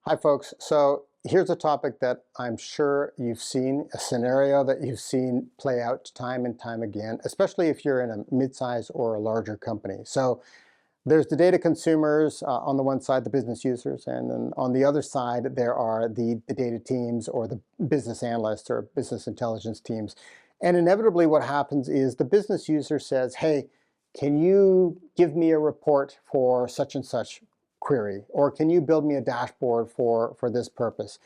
Hi, folks. So here's a topic that I'm sure you've seen, a scenario that you've seen play out time and time again, especially if you're in a mid-size or a larger company. So there's the data consumers on the one side, the business users, and then on the other side, there are the data teams or the business analysts or business intelligence teams. And inevitably what happens is the business user says, hey, can you give me a report for such and such query? Or can you build me a dashboard for this purpose?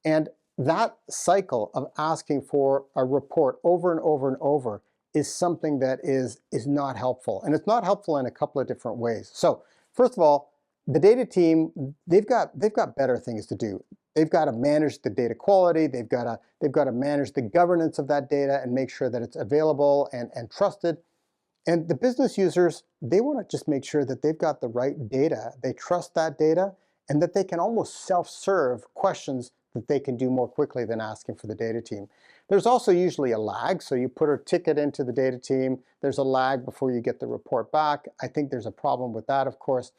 And that cycle of asking for a report over and over and over is something that is not helpful. And it's not helpful in a couple of different ways. So first of all, the data team, they've got better things to do. They've got to manage the data quality, they've got to manage the governance of that data and make sure that it's available and trusted. And the business users, they want to just make sure that they've got the right data, they trust that data, and that they can almost self-serve questions that they can do more quickly than asking for the data team. There's also usually a lag, so you put a ticket into the data team, there's a lag before you get the report back. I think there's a problem with that, of course.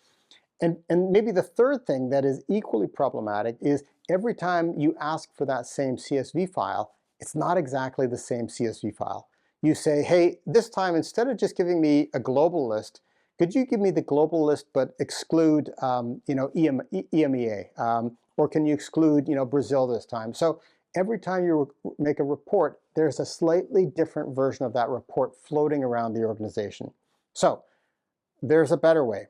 And maybe the third thing that is equally problematic is every time you ask for that same CSV file, it's not exactly the same CSV file. You say, hey, this time instead of just giving me a global list, could you give me the global list but exclude EMEA? Or can you exclude Brazil this time? So every time you make a report, there's a slightly different version of that report floating around the organization. So there's a better way.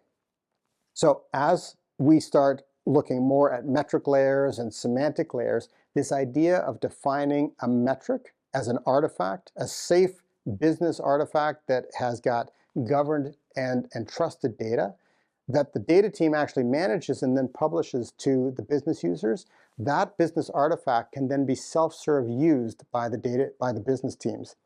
So as we start looking more at metric layers and semantic layers, this idea of defining a metric as an artifact, a safe business artifact that has got governed and trusted data, that the data team actually manages and then publishes to the business users, that business artifact can then be self-serve used by the business teams.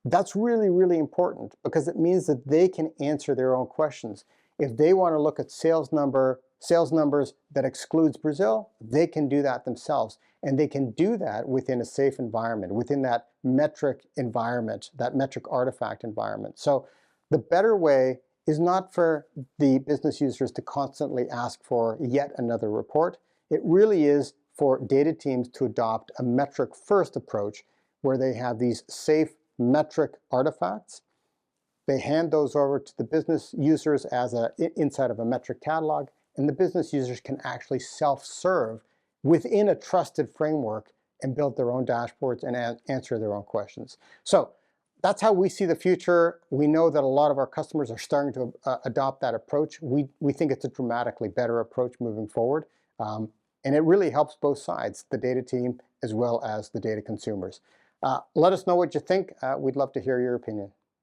That's really, really important because it means that they can answer their own questions. If they want to look at sales numbers that excludes Brazil, they can do that themselves. And they can do that within a safe environment, within that metric environment, that metric artifact environment. So the better way is not for the business users to constantly ask for yet another report. It really is for data teams to adopt a metric-first approach where they have these safe metric artifacts. They hand those over to the business users as inside of a metric catalog, and the business users can actually self-serve within a trusted framework and build their own dashboards and answer their own questions. So that's how we see the future. We know that a lot of our customers are starting to adopt that approach. We think it's a dramatically better approach moving forward. And it really helps both sides, the data team as well as the data consumers. Let us know what you think. We'd love to hear your opinion.